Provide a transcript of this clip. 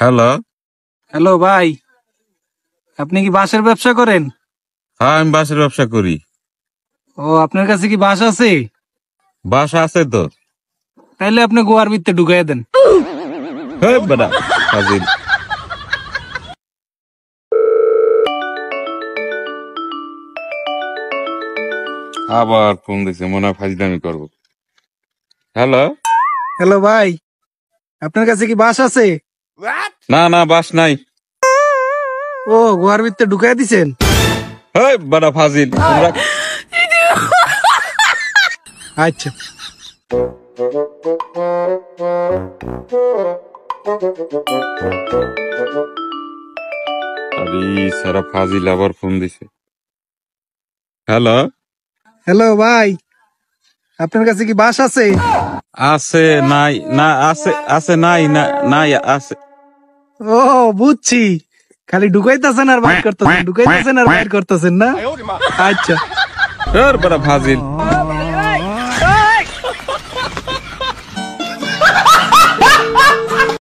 Hello. Hello ভাই, আপনি কি বাঁশের ব্যবসা করেন? হ্যাঁ, আমি বাঁশের ব্যবসা করি। ও, আপনার কাছে কি বাঁশ আছে? বাসা আছে তো। তাইলে আপনি গোয়ার ভিতরে ঢুকাইয়া দেন। হেই বেটা ফাজিল। আবার ফোন দিছে, মনে হয় ফাজিলামি করবো। হ্যালো। হ্যালো ভাই, আপনার কাছে কি বাঁশ আছে? না না, বাস নাই। ও, গোয়ার ভিতরে ঢুকাইয়া দিছেন? হেই বেটা ফাজিল তোমরা। আচ্ছা। আরে সারা ফাজিল আবার ফোন দিছে। হ্যালো। হ্যালো ভাই, আপনার কাছে কি বাঁশ আছে? আছে নাই না, আছে আছে নাই না নাই আছে। ও, বুঝছি, খালি ঢুকাইতেছেন আর বাইর করতেছেন, ঢুকাইতেছেন আর বাইর করতেছেন না। আচ্ছা। বেটা ফাজিল।